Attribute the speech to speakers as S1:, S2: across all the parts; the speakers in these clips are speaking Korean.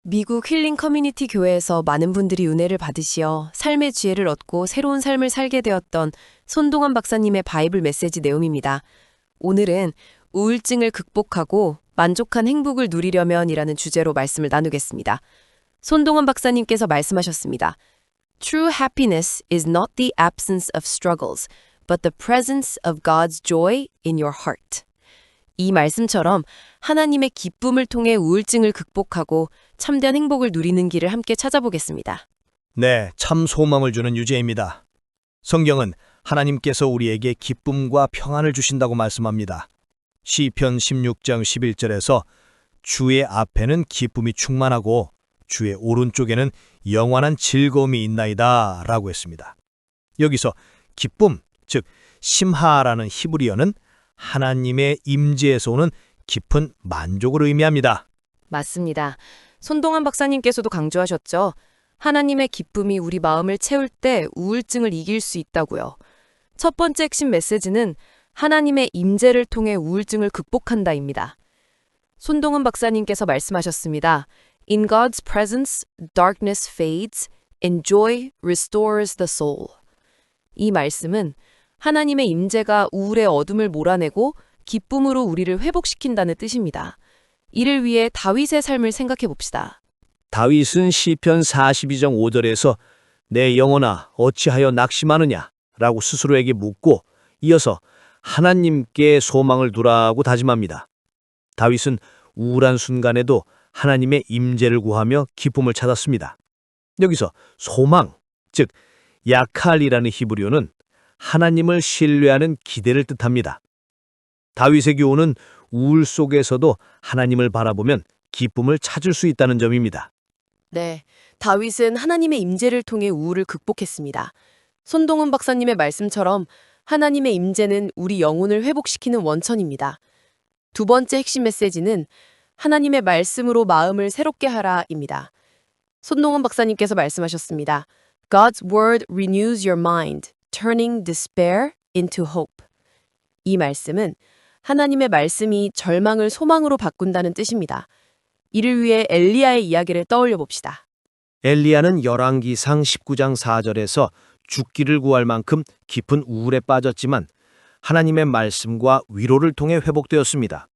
S1: 미국 힐링 커뮤니티 교회에서 많은 분들이 은혜를 받으시어 삶의 지혜를 얻고 새로운 삶을 살게 되었던 손동환 박사님의 바이블 메시지 내용입니다. 오늘은 우울증을 극복하고 만족한 행복을 누리려면이라는 주제로 말씀을 나누겠습니다. 손동환 박사님께서 말씀하셨습니다. True happiness is not the absence of struggles, but the presence of God's joy in your heart. 이 말씀처럼 하나님의 기쁨을 통해 우울증을 극복하고 참된 행복을 누리는 길을 함께 찾아보겠습니다.
S2: 네, 참 소망을 주는 유제입니다. 성경은 하나님께서 우리에게 기쁨과 평안을 주신다고 말씀합니다. 시편 16장 11절에서 주의 앞에는 기쁨이 충만하고 주의 오른쪽에는 영원한 즐거움이 있나이다 라고 했습니다. 여기서 기쁨, 즉 심하라는 히브리어는 하나님의 임재에서 오는 깊은 만족을 의미합니다.
S1: 맞습니다. 손동환 박사님께서도 강조하셨죠. 하나님의 기쁨이 우리 마음을 채울 때 우울증을 이길 수 있다고요. 첫 번째 핵심 메시지는 하나님의 임재를 통해 우울증을 극복한다입니다. 손동환 박사님께서 말씀하셨습니다. In God's presence, darkness fades, and joy restores the soul. 이 말씀은 하나님의 임재가 우울의 어둠을 몰아내고 기쁨으로 우리를 회복시킨다는 뜻입니다. 이를 위해 다윗의 삶을 생각해 봅시다.
S2: 다윗은 시편 42장 5절에서 내 영혼아 어찌하여 낙심하느냐 라고 스스로에게 묻고 이어서 하나님께 소망을 두라고 다짐합니다. 다윗은 우울한 순간에도 하나님의 임재를 구하며 기쁨을 찾았습니다. 여기서 소망, 즉 야칼이라는 히브리어는 하나님을 신뢰하는 기대를 뜻합니다. 다윗의 교훈은 우울 속에서도 하나님을 바라보면 기쁨을 찾을 수 있다는 점입니다.
S1: 네, 다윗은 하나님의 임재를 통해 우울을 극복했습니다. 손동훈 박사님의 말씀처럼 하나님의 임재는 우리 영혼을 회복시키는 원천입니다. 두 번째 핵심 메시지는 하나님의 말씀으로 마음을 새롭게 하라입니다. 손동훈 박사님께서 말씀하셨습니다. God's word renews your mind, turning despair into hope. 이 말씀은 하나님의 말씀이 절망을 소망으로 바꾼다는 뜻입니다. 이를 위해 엘리야의 이야기를 떠올려 봅시다.
S2: 엘리야는 열왕기상 19장 4절에서 죽기를 구할 만큼 깊은 우울에 빠졌지만 하나님의 말씀과 위로를 통해 회복되었습니다.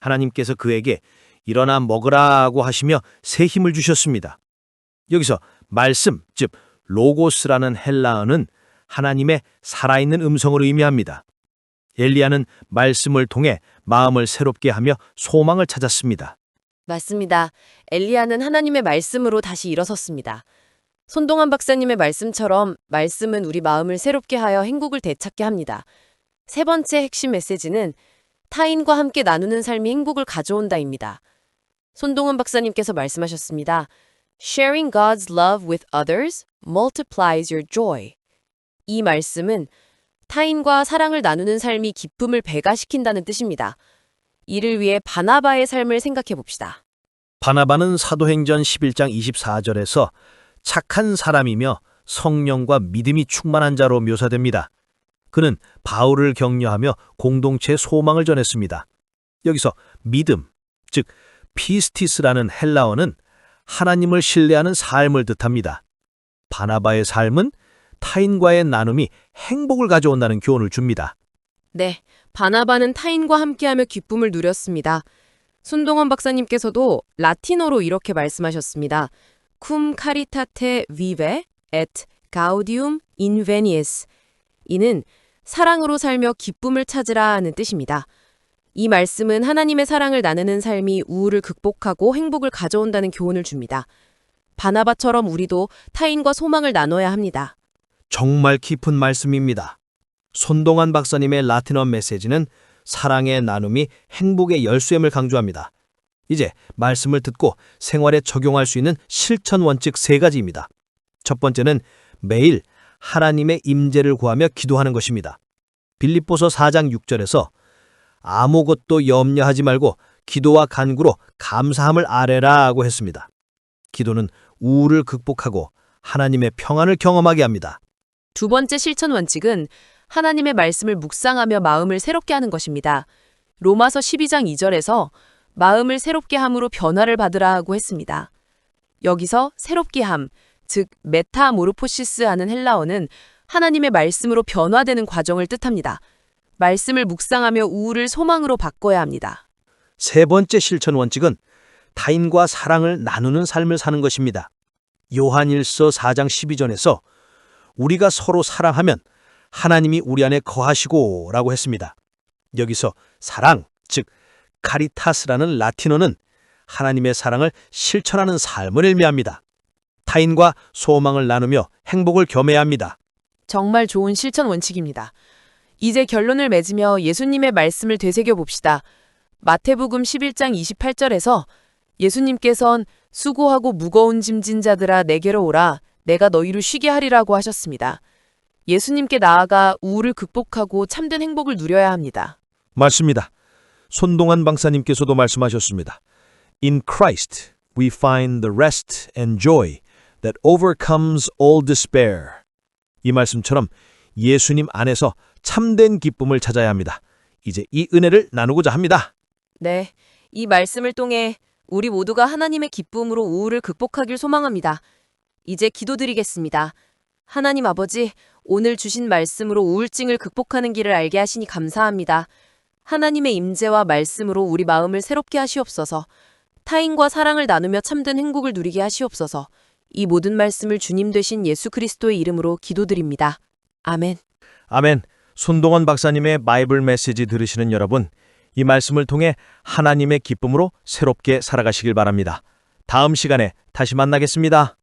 S2: 하나님께서 그에게 일어나 먹으라고 하시며 새 힘을 주셨습니다. 여기서 말씀, 즉 로고스라는 헬라어는 하나님의 살아있는 음성을 의미합니다. 엘리야는 말씀을 통해 마음을 새롭게 하며 소망을 찾았습니다.
S1: 맞습니다. 엘리야는 하나님의 말씀으로 다시 일어섰습니다. 손동환 박사님의 말씀처럼 말씀은 우리 마음을 새롭게 하여 행복을 되찾게 합니다. 세 번째 핵심 메시지는 타인과 함께 나누는 삶이 행복을 가져온다입니다. 손동환 박사님께서 말씀하셨습니다. Sharing God's love with others multiplies your joy. 이 말씀은 타인과 사랑을 나누는 삶이 기쁨을 배가시킨다는 뜻입니다. 이를 위해 바나바의 삶을 생각해 봅시다.
S2: 바나바는 사도행전 11장 24절에서 착한 사람이며 성령과 믿음이 충만한 자로 묘사됩니다. 그는 바울을 격려하며 공동체의 소망을 전했습니다. 여기서 믿음, 즉 피스티스라는 헬라어는 하나님을 신뢰하는 삶을 뜻합니다. 바나바의 삶은 타인과의 나눔이 행복을 가져온다는 교훈을 줍니다.
S1: 네, 바나바는 타인과 함께하며 기쁨을 누렸습니다. 손동환 박사님께서도 라틴어로 이렇게 말씀하셨습니다. Cum caritate vive et gaudium invenies. 이는 사랑으로 살며 기쁨을 찾으라 하는 뜻입니다. 이 말씀은 하나님의 사랑을 나누는 삶이 우울을 극복하고 행복을 가져온다는 교훈을 줍니다. 바나바처럼 우리도 타인과 소망을 나눠야 합니다.
S2: 정말 깊은 말씀입니다. 손동환 박사님의 라틴어 메시지는 사랑의 나눔이 행복의 열쇠임을 강조합니다. 이제 말씀을 듣고 생활에 적용할 수 있는 실천 원칙 3가지입니다. 첫 번째는 매일 하나님의 임재를 구하며 기도하는 것입니다. 빌립보서 4장 6절에서 아무것도 염려하지 말고 기도와 간구로 감사함을 아뢰라고 했습니다. 기도는 우울을 극복하고 하나님의 평안을 경험하게 합니다.
S1: 두 번째 실천 원칙은 하나님의 말씀을 묵상하며 마음을 새롭게 하는 것입니다. 로마서 12장 2절에서 마음을 새롭게 함으로 변화를 받으라 하고 했습니다. 여기서 새롭게 함, 즉 메타모르포시스 하는 헬라어는 하나님의 말씀으로 변화되는 과정을 뜻합니다. 말씀을 묵상하며 우울을 소망으로 바꿔야 합니다.
S2: 세 번째 실천 원칙은 타인과 사랑을 나누는 삶을 사는 것입니다. 요한일서 4장 12절에서 우리가 서로 사랑하면 하나님이 우리 안에 거하시고 라고 했습니다. 여기서 사랑, 즉 카리타스라는 라틴어는 하나님의 사랑을 실천하는 삶을 의미합니다. 타인과 소망을 나누며 행복을 겸해야 합니다.
S1: 정말 좋은 실천 원칙입니다. 이제 결론을 맺으며 예수님의 말씀을 되새겨 봅시다. 마태복음 11장 28절에서 예수님께선 수고하고 무거운 짐진 자들아 내게로 오라 내가 너희를 쉬게 하리라고 하셨습니다. 예수님께 나아가 우울을 극복하고 참된 행복을 누려야 합니다.
S2: 맞습니다. 손동환 박사님께서도 말씀하셨습니다. In Christ we find the rest and joy that overcomes all despair. 이 말씀처럼 예수님 안에서 참된 기쁨을 찾아야 합니다. 이제 이 은혜를 나누고자 합니다.
S1: 네, 이 말씀을 통해 우리 모두가 하나님의 기쁨으로 우울을 극복하길 소망합니다. 이제 기도드리겠습니다. 하나님 아버지, 오늘 주신 말씀으로 우울증을 극복하는 길을 알게 하시니 감사합니다. 하나님의 임재와 말씀으로 우리 마음을 새롭게 하시옵소서. 타인과 사랑을 나누며 참된 행복을 누리게 하시옵소서. 이 모든 말씀을 주님 되신 예수 그리스도의 이름으로 기도드립니다. 아멘.
S2: 아멘. 손동원 박사님의 바이블 메시지 들으시는 여러분, 이 말씀을 통해 하나님의 기쁨으로 새롭게 살아가시길 바랍니다. 다음 시간에 다시 만나겠습니다.